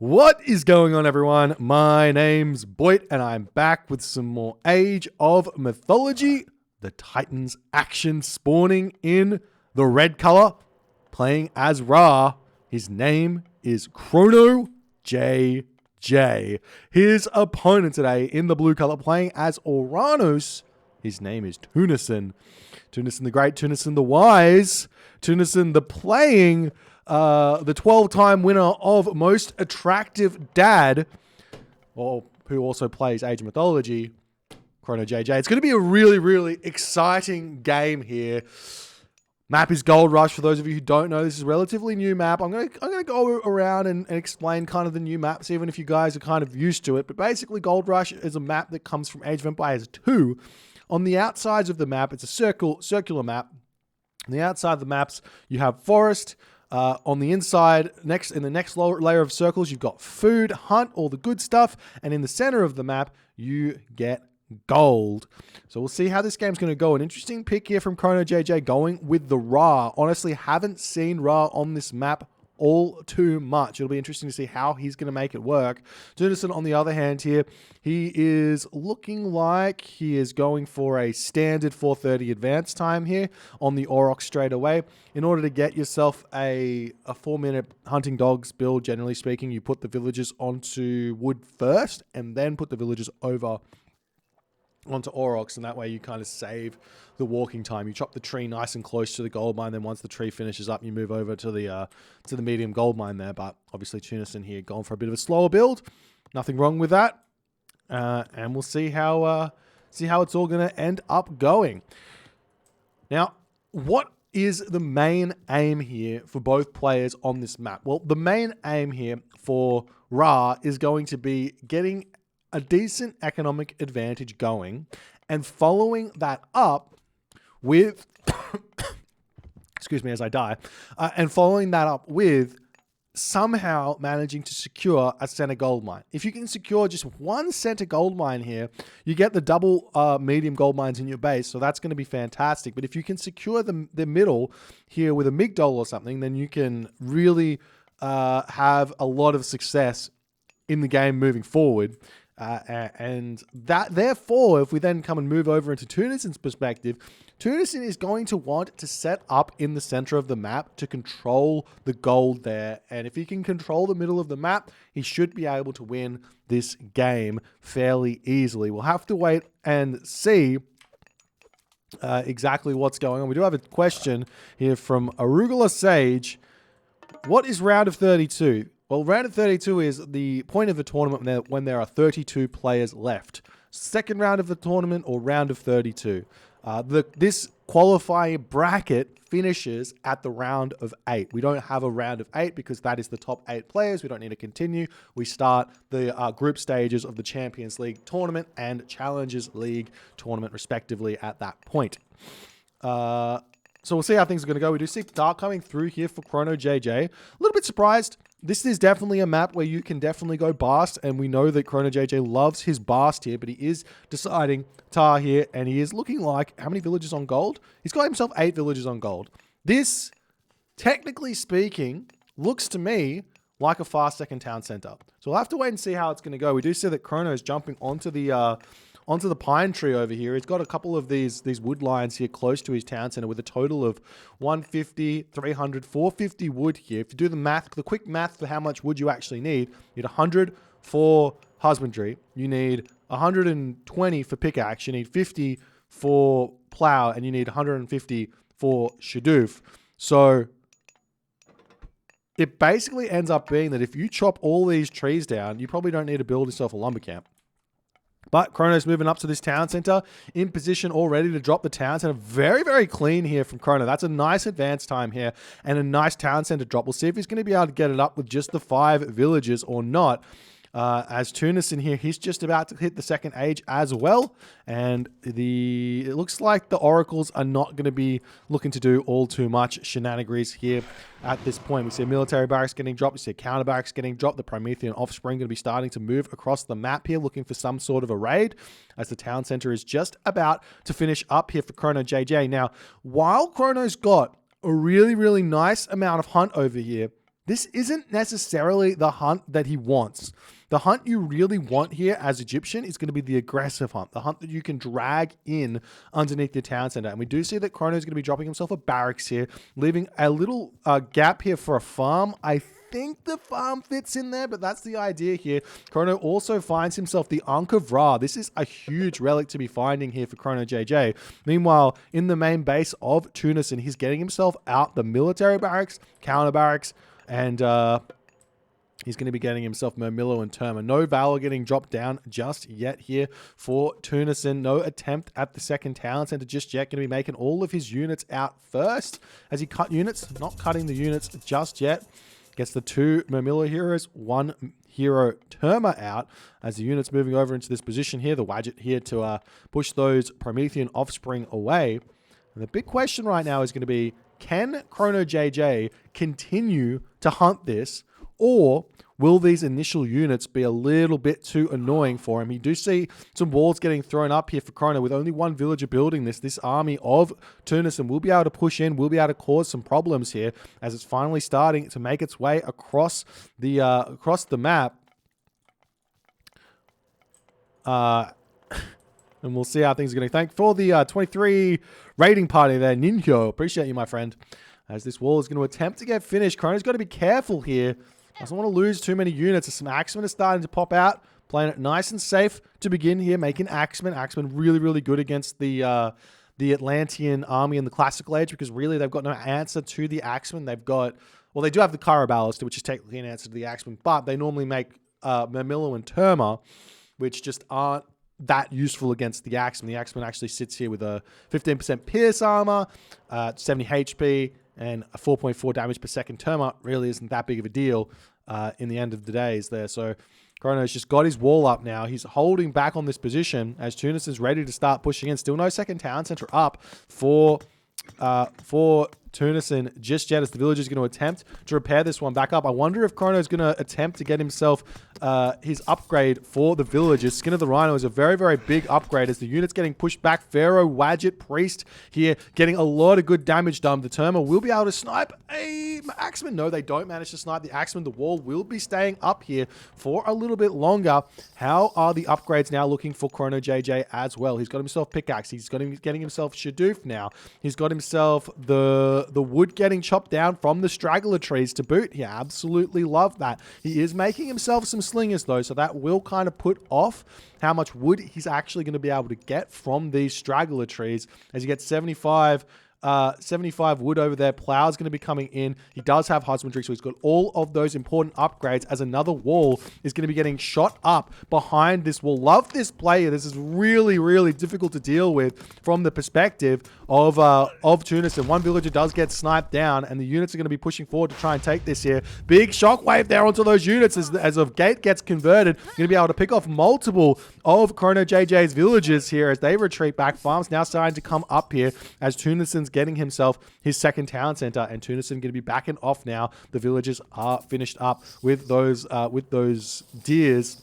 What is going on, everyone? My name's Boit, and I'm back with some more Age of Mythology. The Titans action spawning in the red color, playing as Ra. His name is ChronoJJ. His opponent today in the blue color, playing as Oranos. His name is Tunison. Tunison the Great, Tunison the Wise, Tunison the playing... the 12-time winner of Most Attractive Dad, or who also plays Age of Mythology, ChronoJJ. It's going to be a really, really exciting game here. Map is Gold Rush. For those of you who don't know, this is a relatively new map. I'm going to go around and explain kind of the new maps, even if you guys are kind of used to it. But basically, Gold Rush is a map that comes from Age of Empires 2. On the outsides of the map, it's a circular map. On the outside of the maps, you have forest. On the inside, in the next layer of circles, you've got food, hunt, all the good stuff. And in the center of the map, you get gold. So we'll see how this game's going to go. An interesting pick here from ChronoJJ going with the Ra. Honestly, haven't seen Ra on this map all too much. It'll be interesting to see how he's going to make it work. Tunison, on the other hand here, he is looking like he is going for a standard 430 advance time here on the Aurochs straight away. In order to get yourself a 4-minute hunting dogs build, generally speaking, you put the villagers onto wood first and then put the villagers over onto Aurochs, and that way you kind of save the walking time. You chop the tree nice and close to the gold mine, then once the tree finishes up, you move over to the medium gold mine there. But obviously Tunison here going for a bit of a slower build. Nothing wrong with that. And we'll see how it's all going to end up going. Now, what is the main aim here for both players on this map? Well, the main aim here for Ra is going to be getting a decent economic advantage going and following that up with excuse me as I die, and following that up with somehow managing to secure a center gold mine. If you can secure just one center gold mine here, you get the double medium gold mines in your base, so that's going to be fantastic. But if you can secure the middle here with a migdol or something, then you can really have a lot of success in the game moving forward. And that, therefore, if we then come and move over into Tunison's perspective, Tunison is going to want to set up in the center of the map to control the gold there. And if he can control the middle of the map, he should be able to win this game fairly easily. We'll have to wait and see exactly what's going on. We do have a question here from Arugula Sage. What is round of 32? Well, round of 32 is the point of the tournament when there are 32 players left. Second round of the tournament or round of 32. This qualifying bracket finishes at the round of 8. We don't have a round of 8 because that is the top 8 players. We don't need to continue. We start the group stages of the Champions League tournament and Challengers League tournament, respectively, at that point. So we'll see how things are going to go. We do see Dark coming through here for ChronoJJ. A little bit surprised. This is definitely a map where you can definitely go Bast, and we know that ChronoJJ loves his Bast here, but he is deciding Tar here, and he is looking like, how many villages on gold? He's got himself 8 villages on gold. This, technically speaking, looks to me like a fast second town center. So we'll have to wait and see how it's going to go. We do see that Chrono is jumping onto the pine tree over here. He's got a couple of these wood lines here close to his town center with a total of 150, 300, 450 wood here. If you do the quick math for how much wood you actually need, you need 100 for husbandry, you need 120 for pickaxe, you need 50 for plow, and you need 150 for shadoof. So it basically ends up being that if you chop all these trees down, you probably don't need to build yourself a lumber camp. But Chrono's moving up to this town center in position already to drop the town center. Very, very clean here from Chrono. That's a nice advance time here and a nice town center drop. We'll see if he's going to be able to get it up with just the 5 villages or not. As Tunison here, he's just about to hit the second age as well. And it looks like the Oracles are not going to be looking to do all too much shenanigans here at this point. We see a military barracks getting dropped. We see a counter barracks getting dropped. The Promethean offspring going to be starting to move across the map here, looking for some sort of a raid, as the town center is just about to finish up here for ChronoJJ. Now, while Chrono's got a really, really nice amount of hunt over here, this isn't necessarily the hunt that he wants. The hunt you really want here as Egyptian is going to be the aggressive hunt, the hunt that you can drag in underneath your town center. And we do see that Chrono is going to be dropping himself a barracks here, leaving a little gap here for a farm. I think the farm fits in there, but that's the idea here. Chrono also finds himself the Ankh of Ra. This is a huge relic to be finding here for ChronoJJ. Meanwhile, in the main base of Tunison, he's getting himself out the military barracks, counter barracks, and he's going to be getting himself Mermillo and Terma. No Valor getting dropped down just yet here for Tunison. No attempt at the second town center just yet. Going to be making all of his units out first. As he cut units, not cutting the units just yet. Gets the 2 Mermillo heroes, 1 hero Terma out as the unit's moving over into this position here. The Wadjet here to push those Promethean offspring away. And the big question right now is going to be, can ChronoJJ continue to hunt this, or will these initial units be a little bit too annoying for him? You do see some walls getting thrown up here for Chrono with only 1 villager building this. This army of Tunison will be able to push in, will be able to cause some problems here as it's finally starting to make its way across the map. And we'll see how things are going to. Thank for the 23 rating party there, Ninjo. Appreciate you, my friend. As this wall is going to attempt to get finished, Chrono's got to be careful here. Doesn't want to lose too many units. There's some Axemen are starting to pop out. Playing it nice and safe to begin here, making Axemen. Axemen really, really good against the Atlantean army in the Classical Age, because really they've got no answer to the Axemen. They've got, well, they do have the Cara Ballista, which is technically an answer to the Axemen, but they normally make Mermillo and Terma, which just aren't that useful against the Axemen. The Axemen actually sits here with a 15% pierce armor, 70 HP, and a 4.4 damage per second. Terma really isn't that big of a deal in the end of the day is there. So Chrono's just got his wall up now. He's holding back on this position as Tunison's ready to start pushing in. Still no second town center up for Tunison just yet, as the village is going to attempt to repair this one back up. I wonder if Chrono's going to attempt to get himself his upgrade for the villagers. Skin of the Rhino is a very, very big upgrade as the unit's getting pushed back. Pharaoh, Wadjet, Priest here getting a lot of good damage done. The Terma will be able to snipe a Axeman. No, they don't manage to snipe the Axeman. The wall will be staying up here for a little bit longer. How are the upgrades now looking for ChronoJJ as well? He's got himself Pickaxe. He's got getting himself Shadoof now. He's got himself the wood getting chopped down from the straggler trees to boot. He absolutely love that. He is making himself some slingers though, so that will kind of put off how much wood he's actually going to be able to get from these straggler trees as he gets 75 wood over there. Plow's going to be coming in. He does have husbandry, so he's got all of those important upgrades as another wall is going to be getting shot up behind this wall. Love this player. This is really, really difficult to deal with from the perspective of Tunison. One villager does get sniped down, and the units are going to be pushing forward to try and take this here. Big shockwave there onto those units as a gate gets converted. Going to be able to pick off multiple of ChronoJJ's villagers here as they retreat back. Farms now starting to come up here as Tunison's getting himself his second town center, and Tunison going to be backing off now. The villagers are finished up with those deers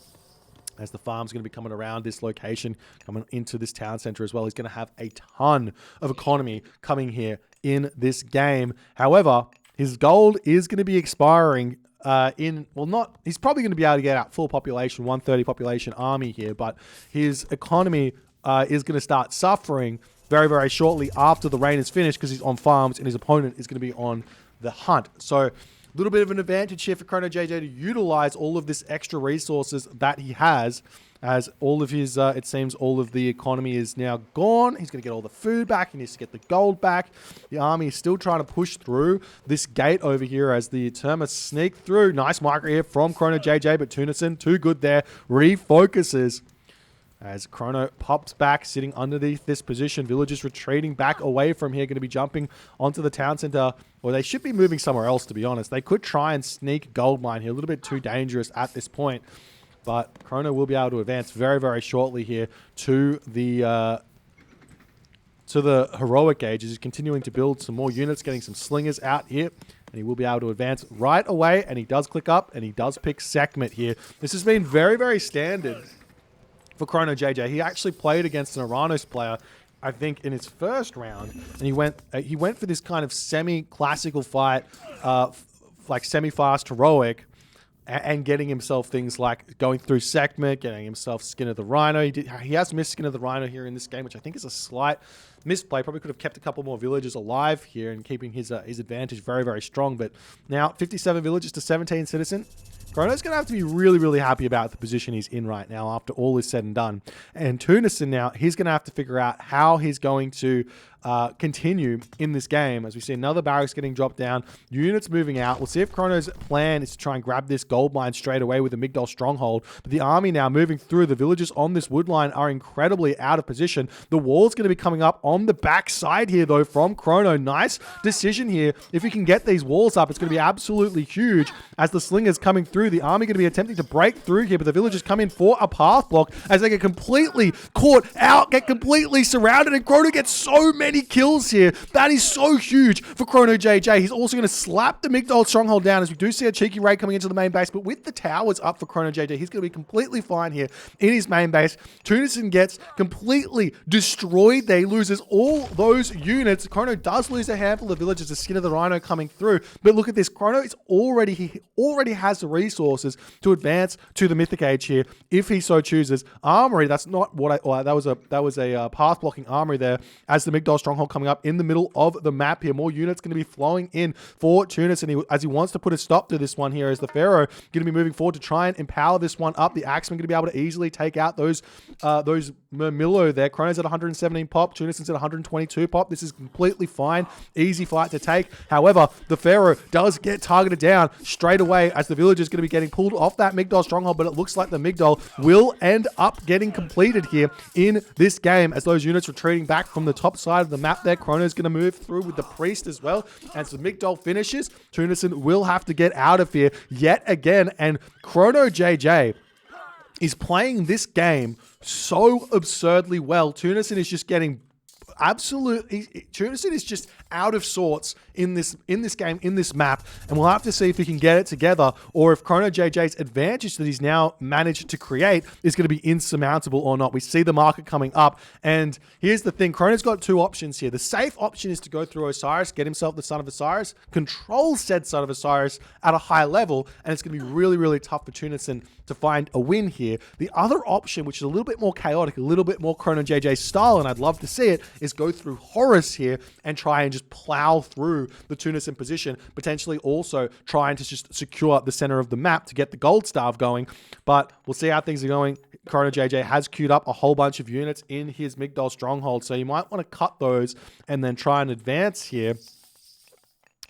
as the farm's going to be coming around this location, coming into this town center as well. He's going to have a ton of economy coming here in this game. However, his gold is going to be expiring he's probably going to be able to get out full population, 130 population army here, but his economy is going to start suffering very, very shortly after the rain is finished because he's on farms and his opponent is going to be on the hunt. So a little bit of an advantage here for ChronoJJ to utilize all of this extra resources that he has, as all of his, it seems all of the economy is now gone. He's going to get all the food back. He needs to get the gold back. The army is still trying to push through this gate over here as the Terma sneak through. Nice micro here from ChronoJJ, but Tunison, too good there, refocuses. As Chrono pops back, sitting underneath this position. Villagers retreating back away from here, going to be jumping onto the town center. Or they should be moving somewhere else, to be honest. They could try and sneak gold mine here. A little bit too dangerous at this point. But Chrono will be able to advance very, very shortly here to the heroic age. He's continuing to build some more units, getting some slingers out here. And he will be able to advance right away. And he does click up, and he does pick Sekhmet here. This has been very, very standard for ChronoJJ. He actually played against an Oranos player, I think, in his first round, and he went for this kind of semi-classical fight like semi-fast heroic, and getting himself things like going through Sekhmet, getting himself Skin of the Rhino. He has missed Skin of the Rhino here in this game, which I think is a slight misplay. Probably could have kept a couple more villagers alive here and keeping his advantage very, very strong. But now 57 villagers to 17 citizen. Chrono's going to have to be really, really happy about the position he's in right now after all is said and done. And Tunison now, he's going to have to figure out how he's going to continue in this game. As we see another barracks getting dropped down, units moving out. We'll see if Chrono's plan is to try and grab this gold mine straight away with the Migdol stronghold. But the army now moving through. The villagers on this wood line are incredibly out of position. The wall's going to be coming up on the back side here, though, from Chrono. Nice decision here. If we can get these walls up, it's going to be absolutely huge as the slingers coming through. The army going to be attempting to break through here, but the villagers come in for a path block as they get completely caught out, get completely surrounded, and Chrono gets so many kills here. That is so huge for ChronoJJ. He's also going to slap the Migdol stronghold down as we do see a cheeky raid coming into the main base, but with the towers up for ChronoJJ, he's going to be completely fine here in his main base. Tunison gets completely destroyed there. He loses all those units. Chrono does lose a handful of villages. The Skin of the Rhino coming through, but look at this. Chrono is he already has the resources to advance to the Mythic Age here if he so chooses. Armory, that's not what that was a path blocking armory there as the Migdol stronghold coming up in the middle of the map here. More units going to be flowing in for Tunison as he wants to put a stop to this one here, as the Pharaoh going to be moving forward to try and empower this one up. The Axeman going to be able to easily take out those Murmillo there. Chrono's at 117 pop, Tunison's at 122 pop. This is completely fine, easy fight to take. However, the Pharaoh does get targeted down straight away as the village is going to be getting pulled off that Migdol stronghold, but it looks like the Migdol will end up getting completed here in this game as those units retreating back from the top side of the map there. Chrono's going to move through with the priest as well. And so Migdol finishes, Tunison will have to get out of here yet again, and ChronoJJ is playing this game so absurdly well. Tunison is just getting Tunison is just out of sorts in this game, in this map, and we'll have to see if he can get it together, or if ChronoJJ's advantage that he's now managed to create is going to be insurmountable or not. We see the market coming up, and here's the thing. Chrono's got two options here. The safe option is to go through Osiris, get himself the Son of Osiris, control said Son of Osiris at a high level, and it's going to be really, really tough for Tunison to find a win here. The other option, which is a little bit more chaotic, a little bit more ChronoJJ style, and I'd love to see it, is go through Horus here and try and just plow through the Tunison position, potentially also trying to just secure the center of the map to get the gold starve going. But we'll see how things are going. ChronoJJ has queued up a whole bunch of units in his Migdol stronghold, so you might want to cut those and then try and advance here,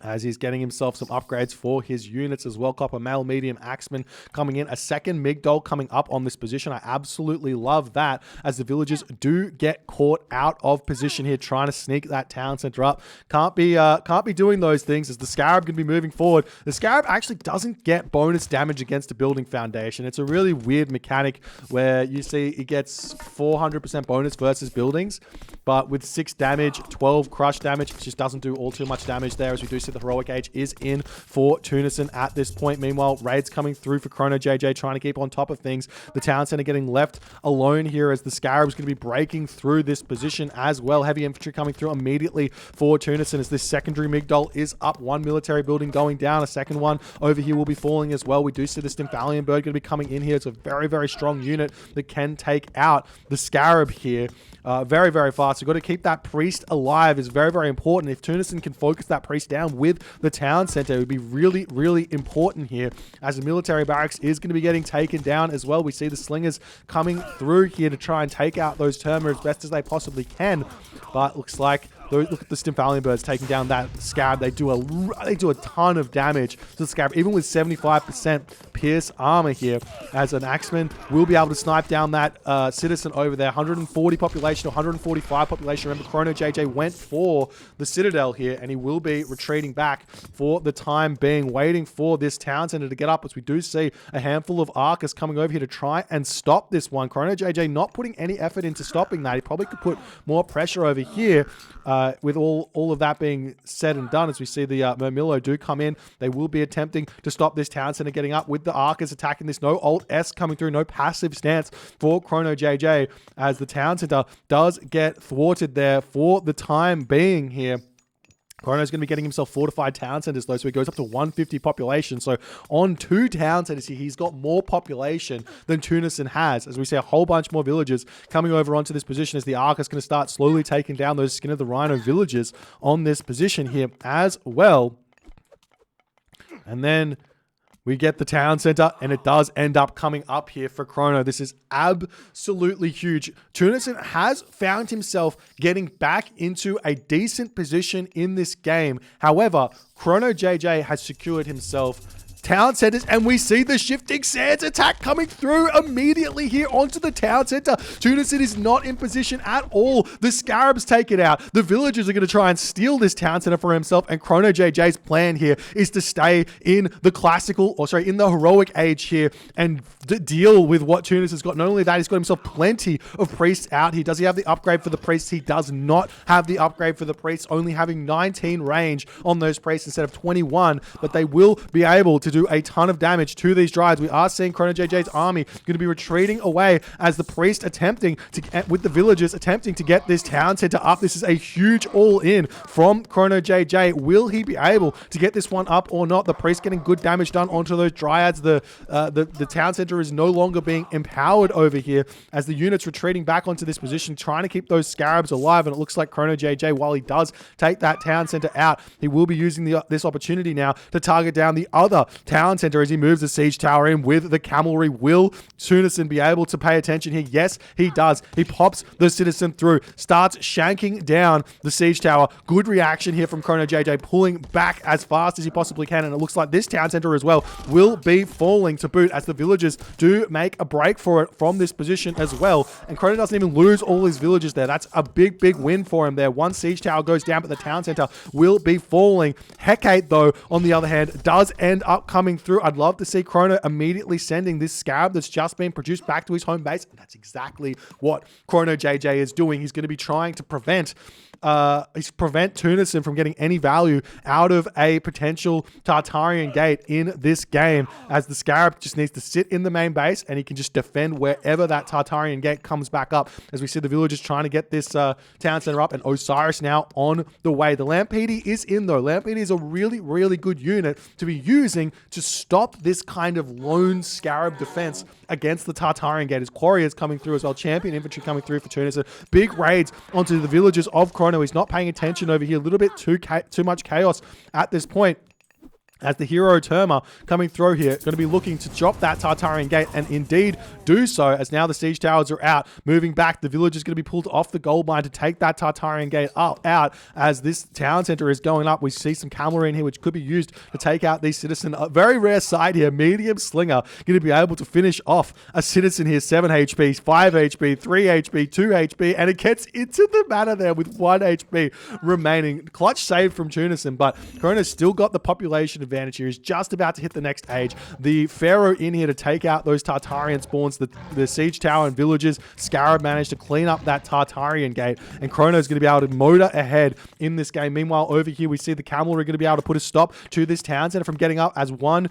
as he's getting himself some upgrades for his units as well. Copper Mail, Medium, Axeman coming in. A second Migdol coming up on this position. I absolutely love that, as the villagers do get caught out of position here, trying to sneak that town center up. Can't be doing those things, as the Scarab going to be moving forward. The Scarab actually doesn't get bonus damage against a building foundation. It's a really weird mechanic where you see it gets 400% bonus versus buildings, but with 6 damage, 12 crush damage, it just doesn't do all too much damage there, as we do see the heroic age is in for Tunison at this point. Meanwhile, raids coming through for ChronoJJ, trying to keep on top of things. The town center getting left alone here, as the Scarab is going to be breaking through this position as well. Heavy infantry coming through immediately for Tunison, as this secondary Migdol is up. One military building going down. A second one over here will be falling as well. We do see the Stymphalian bird going to be coming in here. It's a very, very strong unit that can take out the Scarab here very, very fast. So you've got to keep that priest alive is very, very important. If Tunison can focus that priest down with the town center, it would be really, really important here, as the military barracks is going to be getting taken down as well. We see the slingers coming through here to try and take out those Terma as best as they possibly can, but looks like look at the Stymphalian birds taking down that Scarab. They do a ton of damage to the Scarab, even with 75% pierce armor here, as an Axeman will be able to snipe down that citizen over there. 140 population, 145 population. Remember, ChronoJJ went for the Citadel here, and he will be retreating back for the time being, waiting for this town center to get up, as we do see a handful of Arcus coming over here to try and stop this one. ChronoJJ not putting any effort into stopping that. He probably could put more pressure over here. With all of that being said and done, as we see the Murmillo do come in, they will be attempting to stop this town center getting up, with the Arcus attacking this. No Alt S coming through, no passive stance for ChronoJJ, as the town center does get thwarted there for the time being here, Chrono's going to be getting himself fortified town centers though, so he goes up to 150 population. So on 2 town centers here, he's got more population than Tunison has. As we see a whole bunch more villagers coming over onto this position as the Ark is going to start slowly taking down those Skin of the Rhino villagers on this position here as well. And then we get the town center, and it does end up coming up here for Chrono. This is absolutely huge. Tunison has found himself getting back into a decent position in this game. However, ChronoJJ has secured himself town centers, and we see the shifting sands attack coming through immediately here onto the town center. Tunison is not in position at all. The scarabs take it out. The villagers are going to try and steal this town center for himself, and ChronoJJ's plan here is to stay in the classical, or sorry, in the heroic age here and deal with what Tunison's got. Not only that, he's got himself plenty of priests out here. Does he have the upgrade for the priests? He does not have the upgrade for the priests, only having 19 range on those priests instead of 21, but they will be able to do a ton of damage to these Dryads. We are seeing ChronoJJ's army going to be retreating away as the priest attempting to, with the villagers attempting to get this town center up. This is a huge all-in from ChronoJJ. Will he be able to get this one up or not? The priest getting good damage done onto those Dryads. The town center is no longer being empowered over here as the units retreating back onto this position, trying to keep those scarabs alive. And it looks like ChronoJJ, while he does take that town center out, he will be using this opportunity now to target down the other town center as he moves the siege tower in with the cavalry. Will Tunison be able to pay attention here? Yes, he does. He pops the citizen through, starts shanking down the siege tower. Good reaction here from ChronoJJ, pulling back as fast as he possibly can, and it looks like this town center as well will be falling to boot as the villagers do make a break for it from this position as well. And Chrono doesn't even lose all his villagers there. That's a big win for him there. One siege tower goes down, but the town center will be falling. Hecate, though, on the other hand, does end up coming through. I'd love to see Chrono immediately sending this scarab that's just been produced back to his home base. And that's exactly what ChronoJJ is doing. He's going to be trying to prevent Tunison from getting any value out of a potential Tartarian gate in this game, as the scarab just needs to sit in the main base and he can just defend wherever that Tartarian gate comes back up. As we see the villagers trying to get this town center up, and Osiris now on the way. The Lampede is in though. Lampede is a really good unit to be using to stop this kind of lone scarab defense against the Tartarian gate. His Quarry is coming through as well. Champion infantry coming through for Tunison. Big raids onto the villagers of Chrono. He's not paying attention over here. A little bit too much chaos at this point, as the hero Terma coming through here, going to be looking to drop that Tartarian gate, and indeed do so, as now the siege towers are out. Moving back, the village is going to be pulled off the gold mine to take that Tartarian gate out. As this town center is going up, we see some cavalry in here which could be used to take out these citizens. A very rare sight here, medium slinger going to be able to finish off a citizen here. 7 HP, 5 HP, 3 HP, 2 HP, and it gets into the manor there with 1 HP remaining. Clutch save from Tunison, but Chrono's still got the population advantage here. He's just about to hit the next age. The Pharaoh in here to take out those Tartarian spawns, the siege tower and villages. Scarab managed to clean up that Tartarian gate, and Chrono's going to be able to motor ahead in this game. Meanwhile, over here, we see the cavalry going to be able to put a stop to this town center from getting up, as one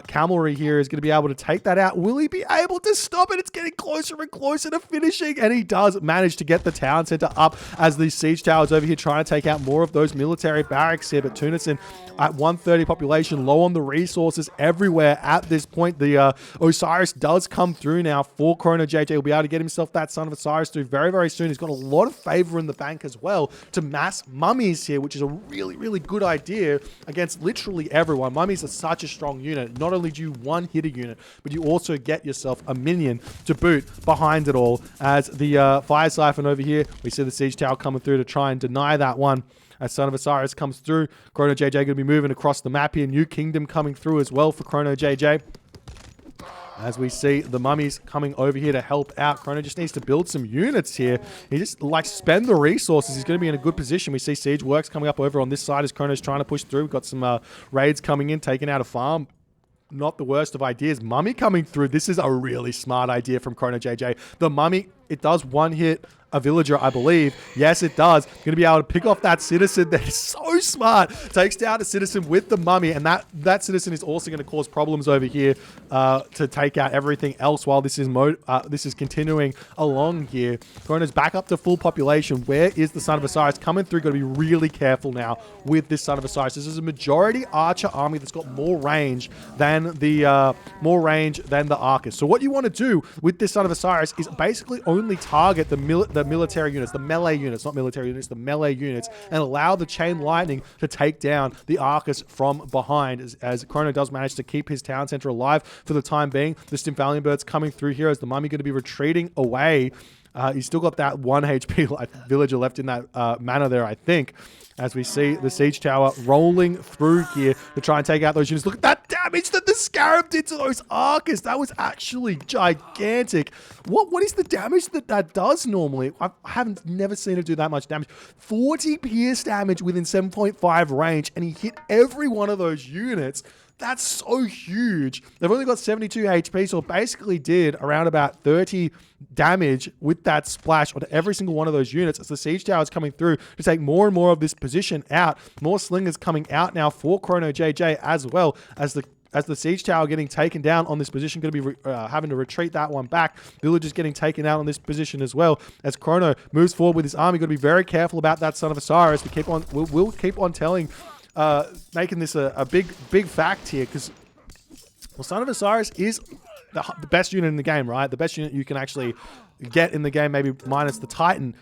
cavalry here is going to be able to take that out. Will he be able to stop it? It's getting closer and closer to finishing, and he does manage to get the town center up, as the siege towers over here trying to take out more of those military barracks here. But Tunison at 130 population, low on the resources everywhere at this point. The Osiris does come through now for ChronoJJ. He'll be able to get himself that Son of Osiris through very soon. He's got a lot of favor in the bank as well to mass mummies here, which is a really good idea against literally everyone. Mummies are such a strong unit. Not only do you one-hitter unit, but you also get yourself a minion to boot behind it all. As the Fire Siphon over here, we see the Siege Tower coming through to try and deny that one. As Son of Osiris comes through, ChronoJJ going to be moving across the map here. New Kingdom coming through as well for ChronoJJ. As we see the mummies coming over here to help out. Chrono just needs to build some units here. He just likes to spend the resources. He's going to be in a good position. We see Siege Works coming up over on this side as Chrono's trying to push through. We've got some raids coming in, taking out a farm. Not the worst of ideas. Mummy coming through. This is a really smart idea from ChronoJJ. The mummy, it does one hit a villager, I believe. Yes, it does. Going to be able to pick off that citizen. That is so smart. Takes down a citizen with the mummy, and that citizen is also going to cause problems over here to take out everything else while this is continuing along here. Chrono's back up to full population. Where is the Son of Osiris coming through? Got to be really careful now with this Son of Osiris. This is a majority archer army that's got more range than the Arcus. So what you want to do with this Son of Osiris is basically only target the military units, the melee units, not military units, the melee units, and allow the chain lightning to take down the Arcus from behind, as Chrono does manage to keep his town center alive for the time being. The Stymphalian Bird's coming through here as the mummy going to be retreating away. He's still got that 1 HP villager left in that manor there, I think, as we see the siege tower rolling through here to try and take out those units. Look at that damage that the Scarab did to those Arcus. That was actually gigantic. What is the damage that does normally? I haven't never seen it do that much damage. 40 pierce damage within 7.5 range, and he hit every one of those units. That's so huge. They've only got 72 HP, so it basically did around about 30 damage with that splash onto every single one of those units as the siege tower is coming through to take more and more of this position out. More slingers coming out now for ChronoJJ, as well as the siege tower getting taken down on this position, going to be having to retreat that one back. Villagers getting taken out on this position as well. As Chrono moves forward with his army, got to be very careful about that Son of Osiris. We'll keep on telling, making this a big fact here, because Son of Osiris is the best unit in the game, right? The best unit you can actually get in the game, maybe minus the Titan.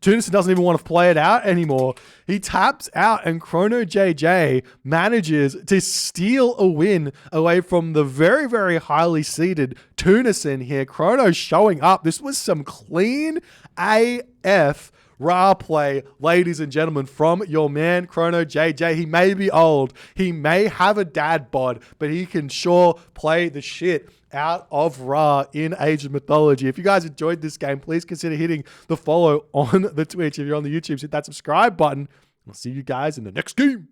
Tunison doesn't even want to play it out anymore. He taps out, and ChronoJJ manages to steal a win away from the very, very highly seeded Tunison here. Chrono showing up. This was some clean AF raw play, ladies and gentlemen, from your man ChronoJJ. He may be old, he may have a dad bod, but he can sure play the shit out of Ra in Age of Mythology. If you guys enjoyed this game, please consider hitting the follow on the Twitch. If you're on the YouTube, hit that subscribe button. I'll see you guys in the next game.